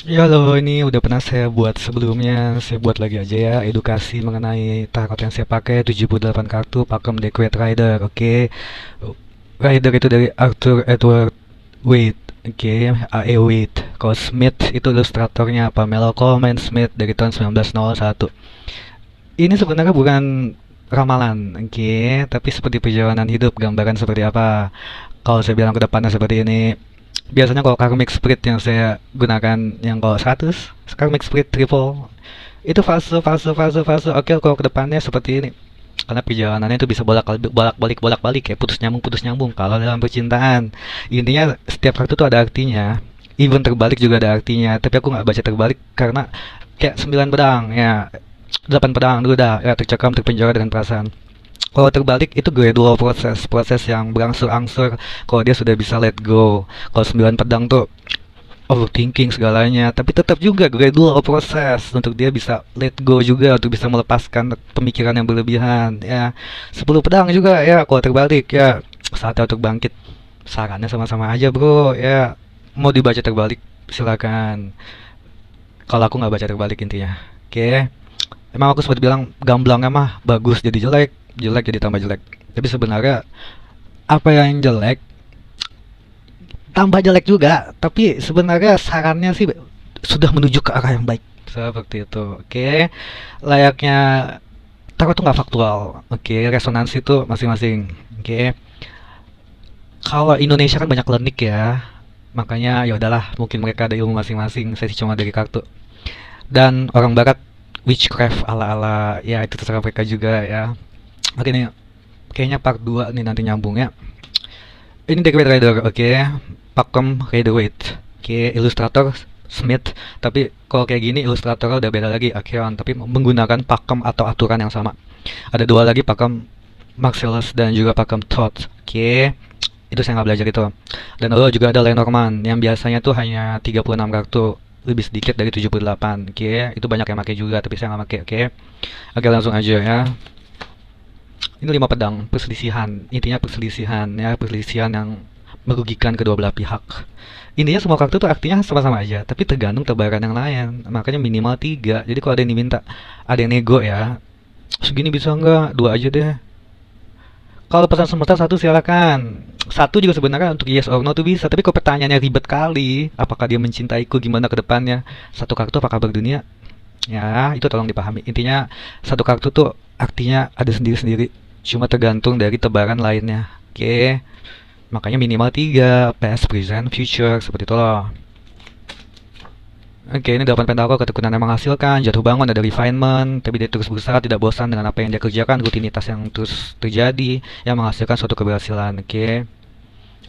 Ya loh, ini udah pernah saya buat sebelumnya, saya buat lagi aja ya, edukasi mengenai tarot yang saya pakai, 78 kartu, pakem Decorated Rider, oke. Rider itu dari Arthur Edward Waite, oke, A.E. Waite. Kalau Smith itu ilustratornya Pamela Coleman Smith dari tahun 1901. Ini sebenarnya bukan ramalan, oke, tapi seperti perjalanan hidup, gambaran seperti apa. Kalau saya bilang ke depannya seperti ini, biasanya kalau karmic spirit yang saya gunakan yang kalau 100, karmic spirit triple, itu fase. Oke, kalau kedepannya seperti ini. Karena perjalanannya itu bisa bolak balik kayak putus nyambung. Kalau dalam percintaan, intinya setiap kartu tuh ada artinya. Even terbalik juga ada artinya. Tapi aku nggak baca terbalik karena kayak 9 pedang ya, 8 pedang dulu dah ya, tercekam terpenjara dengan perasaan. Kalau terbalik itu gradual proses yang berangsur-angsur. Kalau dia sudah bisa let go. Kalau 9 pedang tuh overthinking segalanya, tapi tetap juga gradual proses untuk dia bisa let go juga, untuk bisa melepaskan pemikiran yang berlebihan ya. 10 pedang juga ya, kalau terbalik ya, saatnya untuk bangkit. Sarannya sama-sama aja bro ya, mau dibaca terbalik silakan. Kalau aku nggak baca terbalik intinya, oke. Emang aku sempat bilang gamblangnya mah bagus jadi jelek, jelek jadi tambah jelek. Tapi sebenarnya apa yang jelek tambah jelek juga, tapi sebenarnya sarannya sih sudah menuju ke arah yang baik. Seperti itu, oke. Layaknya tarot tuh nggak faktual, oke. Resonansi itu masing-masing, oke. Kalau Indonesia kan banyak klinik ya, makanya ya udahlah, mungkin mereka ada ilmu masing-masing. Saya sih cuma dari kartu. Dan orang Barat witchcraft ala-ala ya, itu terserah mereka juga ya. Oke nih, kayaknya part 2 nih nanti nyambung ya. Ini Decorated Rider, oke. Pakem Riderwaite, oke. Ilustrator Smith, tapi kalau kayak gini ilustratornya udah beda lagi, Acheron, tapi menggunakan pakem atau aturan yang sama. Ada dua lagi, pakem Marcellus dan juga pakem Todd, oke. Itu saya nggak belajar itu. Dan lalu juga ada Lenormand yang biasanya tuh hanya 36 kartu, lebih sedikit dari 78, oke. Itu banyak yang pakai juga, tapi saya nggak pakai, oke. Oke, langsung aja ya. Ini 5 pedang, perselisihan. Intinya perselisihan ya, perselisihan yang merugikan kedua belah pihak. Intinya semua kartu tuh artinya sama-sama aja, tapi tergantung tebaran yang lain. Makanya minimal 3. Jadi kalau ada yang diminta, ada yang nego ya, segini bisa nggak? Dua aja deh. Kalau pesan semesta satu silakan. Satu juga sebenarnya untuk yes or no tuh bisa, tapi kalau pertanyaannya ribet kali, apakah dia mencintaiku, gimana ke depannya? Satu kartu apakah berdunia? Ya, itu tolong dipahami. Intinya satu kartu tuh artinya ada sendiri-sendiri. Cuma tergantung dari tebaran lainnya. Oke. Makanya minimal 3, past, present, future, seperti itu loh. Oke, ini 8 pentakel, ketekunan yang menghasilkan, jatuh bangun, ada refinement, tapi dia terus berusaha, tidak bosan dengan apa yang dia kerjakan, rutinitas yang terus terjadi, yang menghasilkan suatu keberhasilan. Oke.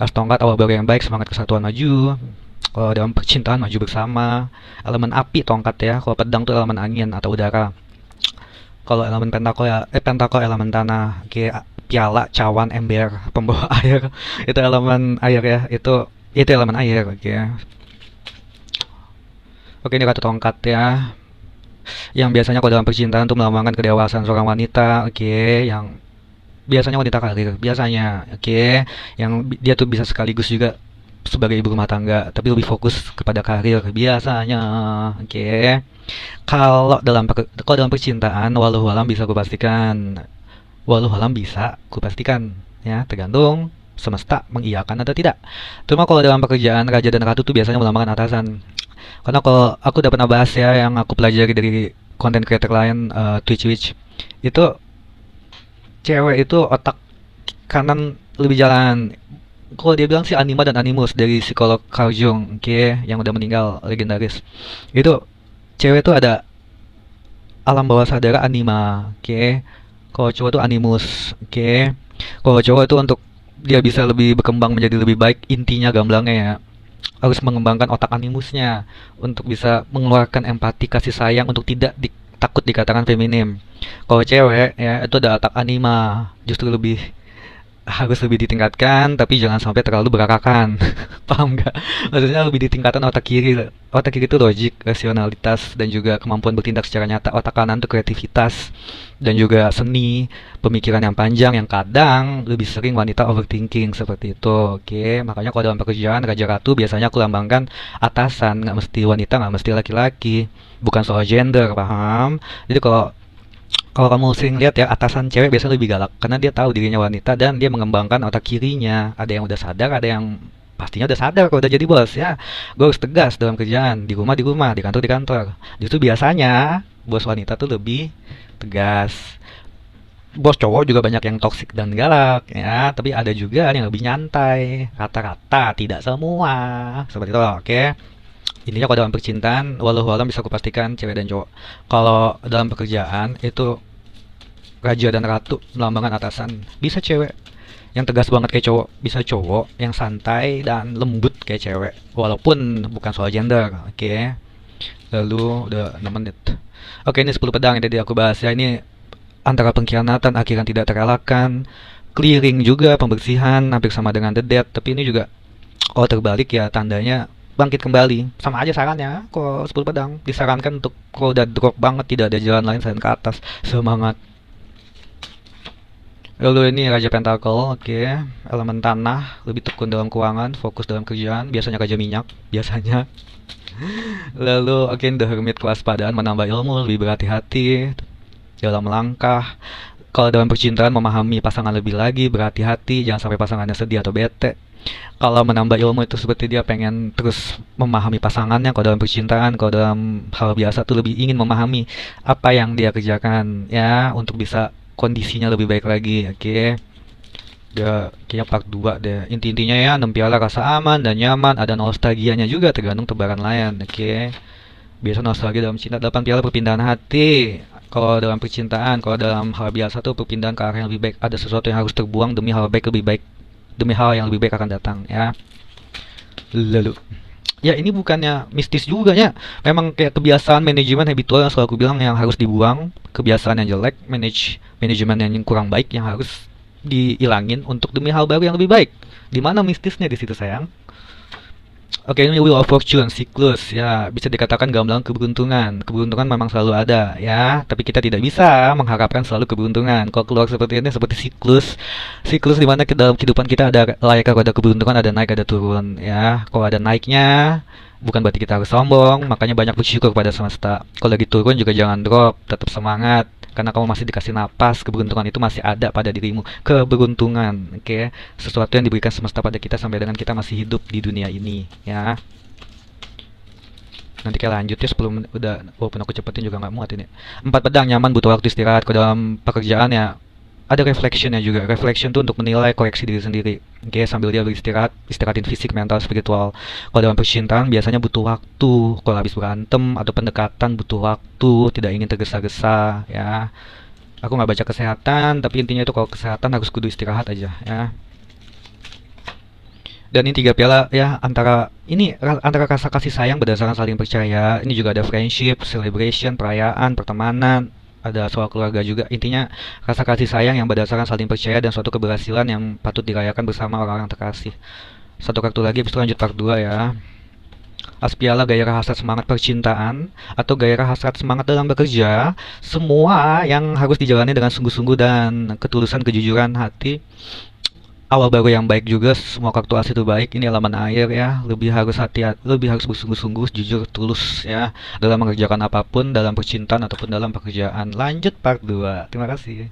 As tongkat, awal baru yang baik, semangat kesatuan maju. Kalau dalam percintaan maju bersama, elemen api tongkat ya, kalau pedang tuh elemen angin atau udara. Kalau elemen pentakel elemen tanah. Oke, piala, cawan, ember, pembawa air. Itu elemen air ya. Itu elemen air, oke. Oke, ini kartu tongkat ya. Yang biasanya kalau dalam percintaan tuh melambangkan kedewasaan seorang wanita, oke, yang biasanya wanita karir, biasanya, oke, yang dia tuh bisa sekaligus juga sebagai ibu rumah tangga, tapi lebih fokus kepada karir biasanya, oke. Kalau dalam percintaan, walau alam bisa kupastikan, walau alam bisa kupastikan, ya tergantung semesta mengiyakan atau tidak. Cuma kalau dalam pekerjaan raja dan ratu tuh biasanya melambangkan atasan. Karena kalau aku udah pernah bahas ya, yang aku pelajari dari konten creator lain, Twitch, itu cewek itu otak kanan lebih jalan. Kalau dia bilang sih anima dan animus dari psikolog Carl Jung, oke, yang udah meninggal legendaris. Itu cewek tuh ada alam bawah sadar anima, oke. Kalau cowok tuh animus, oke. Kalau cowok itu untuk dia bisa lebih berkembang menjadi lebih baik, intinya gamblangnya ya, harus mengembangkan otak animusnya untuk bisa mengeluarkan empati kasih sayang untuk tidak takut dikatakan feminim. Kalau cewek ya itu ada otak anima, justru lebih harus lebih ditingkatkan, tapi jangan sampai terlalu berarakan. Paham nggak? Maksudnya lebih ditingkatkan otak kiri. Otak kiri itu logik, rasionalitas, dan juga kemampuan bertindak secara nyata. Otak kanan itu kreativitas, dan juga seni, pemikiran yang panjang, yang kadang lebih sering wanita overthinking seperti itu. Oke, makanya kalau dalam pekerjaan Raja Ratu biasanya aku lambangkan atasan, nggak mesti wanita, nggak mesti laki-laki. Bukan soal gender, paham? Jadi kalau kalau kamu sering lihat ya, atasan cewek biasanya lebih galak karena dia tahu dirinya wanita dan dia mengembangkan otak kirinya. Ada yang udah sadar, ada yang pastinya udah sadar kalau udah jadi bos ya. Gue harus tegas dalam kerjaan, di rumah, di kantor. Justru biasanya bos wanita tuh lebih tegas. Bos cowok juga banyak yang toksik dan galak ya, tapi ada juga yang lebih nyantai. Rata-rata, tidak semua. Seperti itu, oke. Intinya kalau dalam percintaan, walau alam bisa kupastikan cewek dan cowok. Kalau dalam pekerjaan itu raja dan ratu melambangkan atasan. Bisa cewek yang tegas banget kayak cowok, bisa cowok yang santai dan lembut kayak cewek. Walaupun bukan soal gender, oke. Lalu udah 6 menit. Oke, ini 10 pedang yang tadi aku bahas ya. Ini antara pengkhianatan, akhiran tidak terelakkan, clearing juga, pembersihan, hampir sama dengan the death. Tapi ini juga kalau terbalik ya tandanya bangkit kembali. Sama aja sarannya, kalau 10 pedang disarankan untuk kalau udah drop banget tidak ada jalan lain selain ke atas. Semangat. Lalu ini Raja Pentacle, oke. Elemen tanah, lebih tekun dalam keuangan, fokus dalam kerjaan, biasanya Raja Minyak, biasanya. Lalu oke, The Hermit, kewaspadaan, menambah ilmu, lebih berhati-hati dalam langkah. Kalau dalam percintaan memahami pasangan lebih lagi, berhati-hati, jangan sampai pasangannya sedih atau bete. Kalau menambah ilmu itu seperti dia pengen terus memahami pasangannya. Kalau dalam percintaan, kalau dalam hal biasa tuh lebih ingin memahami apa yang dia kerjakan ya untuk bisa kondisinya lebih baik lagi. Oke. Dia kayaknya part 2 deh. Inti-intinya ya 6 piala rasa aman dan nyaman, ada nostalgianya juga tergantung tebaran layan. Oke. Biasa nostalgia dalam cinta, 8 piala perpindahan hati. Kalau dalam percintaan, kalau dalam hal biasa tuh perpindahan ke arah yang lebih baik. Ada sesuatu yang harus terbuang demi hal baik lebih baik, demi hal yang lebih baik akan datang ya. Lalu ya ini bukannya mistis juga ya. Memang kayak kebiasaan manajemen habitual yang selalu aku bilang yang harus dibuang, kebiasaan yang jelek, manajemen yang kurang baik yang harus dihilangin untuk demi hal baru yang lebih baik. Di mana mistisnya di situ sayang? Oke, ini Wheel of Fortune, siklus ya, bisa dikatakan gamblang keberuntungan. Keberuntungan memang selalu ada ya, tapi kita tidak bisa mengharapkan selalu keberuntungan. Kalau keluar seperti ini seperti siklus, siklus di mana dalam kehidupan kita ada layaknya ada keberuntungan, ada naik, ada turun ya. Kalau ada naiknya, bukan berarti kita harus sombong, makanya banyak bersyukur pada semesta. Kalau lagi turun juga jangan drop, tetap semangat. Karena kamu masih dikasih napas, keberuntungan itu masih ada pada dirimu. Keberuntungan, oke? Sesuatu yang diberikan semesta pada kita sampai dengan kita masih hidup di dunia ini, ya. Nanti kita lanjut ya 10 menit udah, walaupun aku cepetin juga nggak muat ini. 4 pedang, nyaman, butuh waktu istirahat. Kalau dalam pekerjaan ya ada reflectionnya juga. Reflection tuh untuk menilai, koreksi diri sendiri. Oke, sambil dia beristirahat, istirahatin fisik, mental, spiritual. Kalau dalam percintaan biasanya butuh waktu. Kalau habis berantem atau pendekatan butuh waktu, tidak ingin tergesa-gesa ya. Aku nggak baca kesehatan, tapi intinya itu kalau kesehatan harus kudu istirahat aja ya. Dan ini 3 piala ya, antara rasa kasih sayang berdasarkan saling percaya. Ini juga ada friendship, celebration, perayaan, pertemanan, ada soal keluarga juga. Intinya rasa kasih sayang yang berdasarkan saling percaya dan suatu keberhasilan yang patut dirayakan bersama orang-orang terkasih. Satu kartu lagi, habis itu lanjut part 2 ya. As piala, gairah hasrat semangat percintaan atau gairah hasrat semangat dalam bekerja, semua yang harus dijalani dengan sungguh-sungguh dan ketulusan, kejujuran hati. Awal baru yang baik juga, semua kartu as itu baik. Ini elemen air ya, lebih harus hati-hati, lebih harus bersungguh-sungguh, jujur, tulus ya dalam mengerjakan apapun, dalam percintaan ataupun dalam pekerjaan. Lanjut part 2. Terima kasih.